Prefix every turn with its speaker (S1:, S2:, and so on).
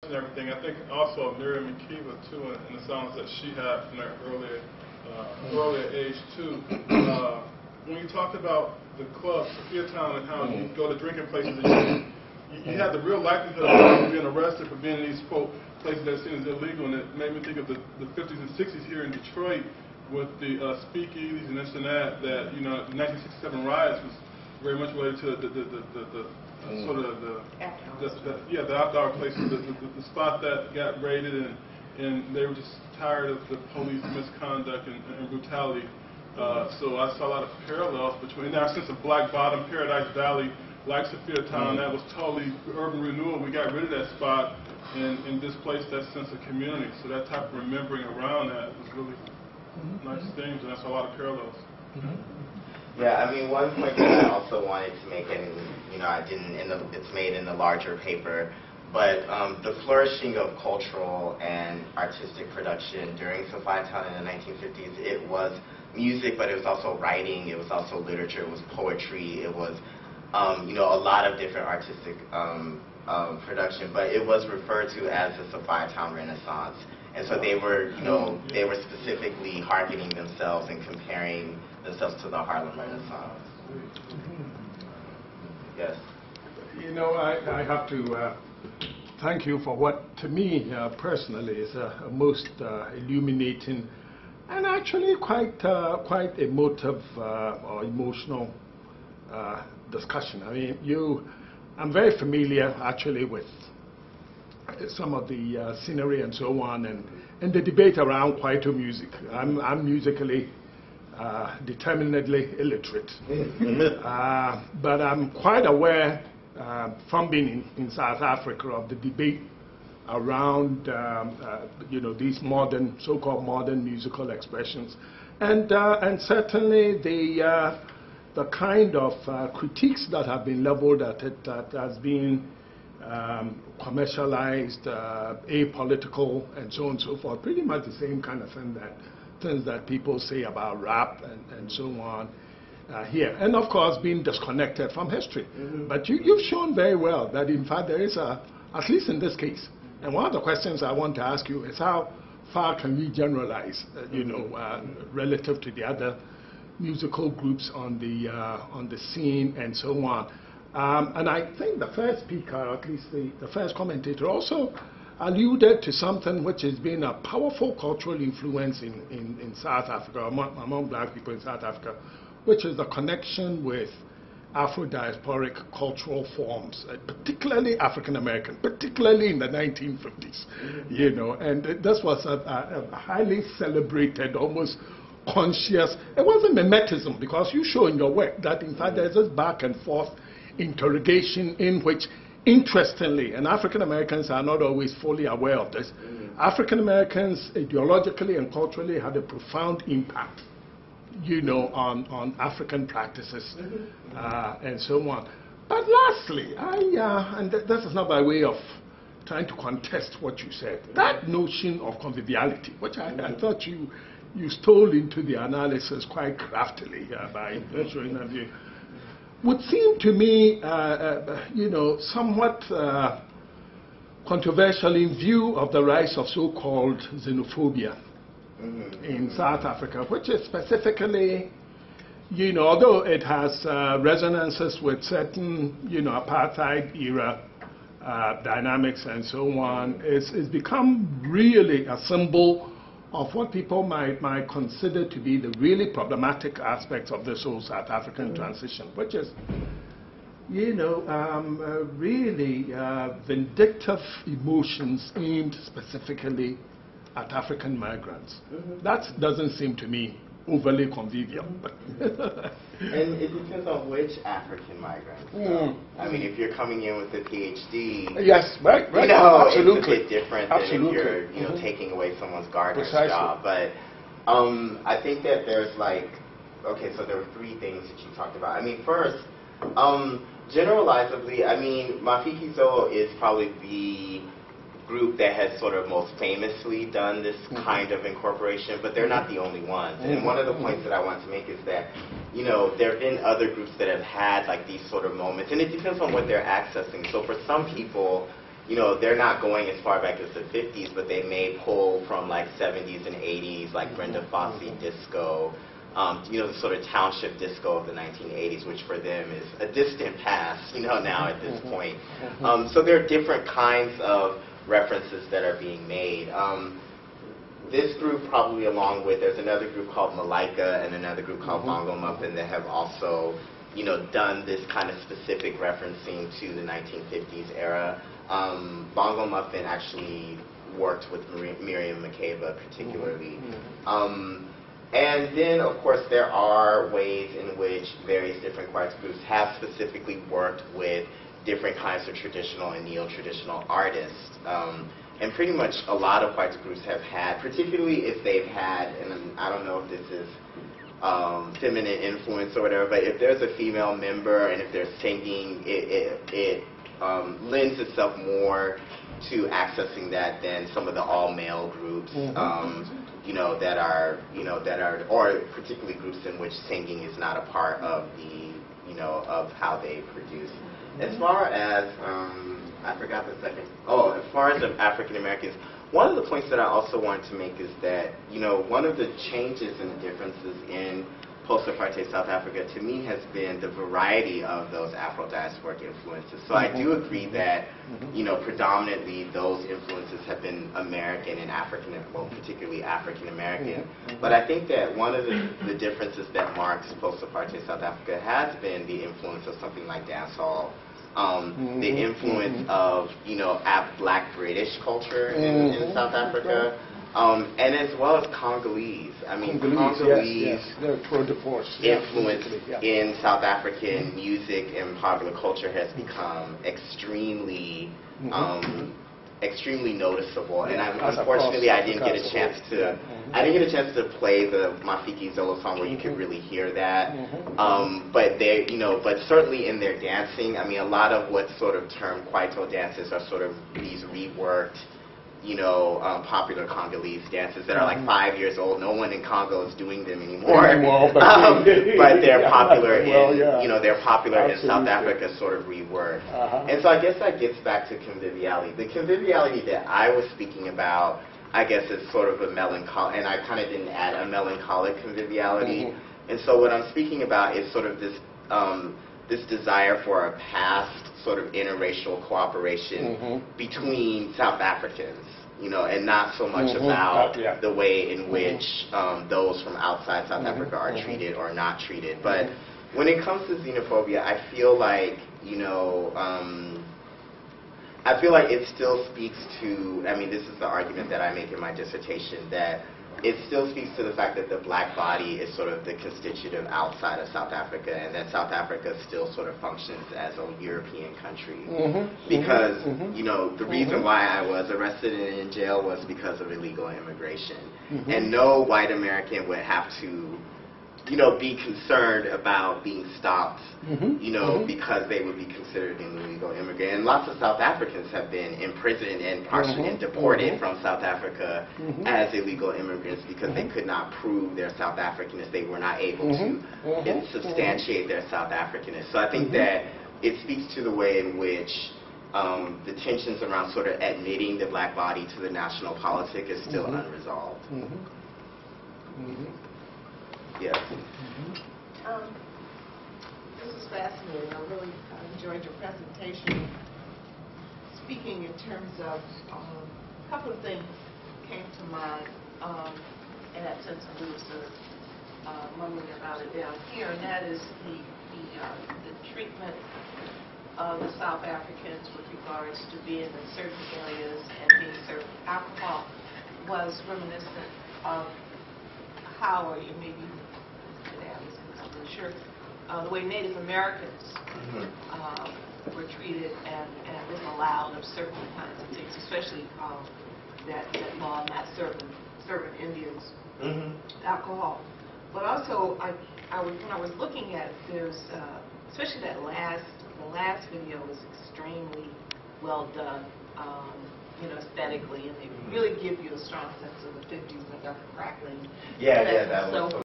S1: and everything. I think also Miriam Makeba too, in the songs that she had from that earlier age too. When you talked about the club, Sophia Town, and how you go to drinking places, and you had the real likelihood of people being arrested for being in these quote places that seem illegal, and it made me think of the 50s and 60s here in Detroit with the speakeasies and this and that. That the 1967 riots was very much related to the sort of the outdoor places, the spot that got raided, and they were just tired of the police misconduct and brutality. So I saw a lot of parallels between our sense of Black Bottom, Paradise Valley, like Sophia Town. That was totally urban renewal. We got rid of that spot and displaced that sense of community. So that type of remembering around that was really nice things, and I saw a lot of parallels.
S2: Yeah, I mean, one point that I also wanted to make, and I didn't. It's made in the larger paper, but the flourishing of cultural and artistic production during Sophia Town in the 1950s, it was music, but it was also writing, it was also literature, it was poetry, it was a lot of different artistic production, but it was referred to as the Sophia Town Renaissance. And so they were, they were specifically hearkening themselves and comparing themselves to the Harlem Renaissance. Yes.
S3: I have to thank you for what, to me personally, is a most illuminating and actually quite emotive or emotional discussion. I mean, I'm very familiar actually with some of the scenery and so on, and the debate around Kwaito music. I'm musically determinedly illiterate, but I'm quite aware from being in South Africa of the debate around these modern, so-called modern musical expressions, and certainly the kind of critiques that have been leveled at it that has been commercialized, apolitical, and so on and so forth. Pretty much the same kind of things that people say about rap and so on here. And of course, being disconnected from history. But you've shown very well that in fact there is at least in this case, and one of the questions I want to ask you is how far can we generalize, relative to the other musical groups on the scene and so on. And I think the first speaker, or at least the first commentator, also alluded to something which has been a powerful cultural influence in South Africa, among black people in South Africa, which is the connection with Afro-diasporic cultural forms, particularly African-American, particularly in the 1950s, and this was a highly celebrated, almost conscious, it wasn't mimetism, because you show in your work that in fact there's this back and forth interrogation in which, interestingly, and African-Americans are not always fully aware of this, African-Americans ideologically and culturally had a profound impact on African practices and so on. But lastly, and this is not by way of trying to contest what you said, that notion of conviviality, which I thought you stole into the analysis quite craftily by showing that view, would seem to me, somewhat controversial in view of the rise of so-called xenophobia in South Africa, which is specifically, although it has resonances with certain, apartheid era dynamics and so on, it's become really a symbol of what people might consider to be the really problematic aspects of this whole South African transition, which is, really vindictive emotions aimed specifically at African migrants. That doesn't seem to me overly convivial.
S2: And it depends on which African migrants. I mean, if you're coming in with a PhD,
S3: yes, right, absolutely,
S2: it's a bit different than if you're, taking away someone's gardener's job. But I think that there's so there were three things that you talked about. I mean, first, generalizably, I mean, Mafikizolo is probably the group that has sort of most famously done this kind of incorporation, but they're not the only ones. And one of the points that I want to make is that, there have been other groups that have had these sort of moments, and it depends on what they're accessing. So for some people, you know, they're not going as far back as the 50s, but they may pull from like 70s and 80s, like Brenda Fosse disco, you know, the sort of township disco of the 1980s, which for them is a distant past, you know, now at this point. So there are different kinds of references that are being made. This group, probably along with, there's another group called Malaika and another group called Bongo Muffin that have also, you know, done this kind of specific referencing to the 1950s era. Bongo Muffin actually worked with Miriam Makeba particularly. And then, of course, there are ways in which various different quartz groups have specifically worked with different kinds of traditional and neo-traditional artists. And pretty much a lot of quartz groups have had, particularly if they've had, and I don't know if this is feminine influence or whatever, but if there's a female member and if they're singing, it lends itself more to accessing that than some of the all-male groups, you know, that are, or particularly groups in which singing is not a part of the, you know, of how they produce. As far as, I forgot the second, as far as African Americans, one of the points that I also wanted to make is that, you know, one of the changes and the differences in post-apartheid South Africa, to me, has been the variety of those Afro-diasporic influences. So I do agree that, you know, predominantly those influences have been American and African, well, particularly African American. But I think that one of the differences that marks post-apartheid South Africa has been the influence of something like dancehall, the influence of, you know, Black British culture in South Africa. And as well as Congolese. I mean, Congolese influence in South African music and popular culture has become extremely, extremely noticeable. And unfortunately, I didn't get a chance to play the Mafiki Zolo song where you could really hear that. But they, you know, but certainly in their dancing, I mean, a lot of what's sort of termed Kwaito dances are sort of these reworked, you know, popular Congolese dances that are like 5 years old. No one in Congo is doing them anymore. But they're popular in, you know, they're popular in South Africa, sort of reworked. And so I guess that gets back to conviviality. The conviviality that I was speaking about, I guess, is sort of a melancholic, and I kind of didn't add a melancholic conviviality. And so what I'm speaking about is sort of this, this desire for a past sort of interracial cooperation between South Africans, you know, and not so much about the way in which those from outside South Africa are treated or not treated. But when it comes to xenophobia, I feel like, you know, I feel like it still speaks to, I mean, this is the argument that I make in my dissertation, that it still speaks to the fact that the black body is sort of the constitutive outside of South Africa, and that South Africa still sort of functions as a European country. Because, you know, the reason why I was arrested and in jail was because of illegal immigration. And no white American would have to, you know, be concerned about being stopped, you know, because they would be considered an illegal immigrant. And lots of South Africans have been imprisoned and partially deported from South Africa as illegal immigrants because they could not prove their South Africanness. They were not able to substantiate their South Africanness. So I think that it speaks to the way in which the tensions around sort of admitting the black body to the national politic is still unresolved. Yes.
S4: This is fascinating. I really enjoyed your presentation. Speaking in terms of a couple of things came to mind in that sense, and we were sort of mumbling about it down here, and that is the treatment of the South Africans with regards to being in certain areas and being served alcohol was reminiscent of how, or maybe I'm not sure, the way Native Americans were treated and was allowed of certain kinds of things, especially that law not serving Indians alcohol. But also, when I was looking at it, there's especially the last video was extremely well done, you know, aesthetically, and they really give you a strong sense of the 50s and the crackling.
S2: Yeah, that was so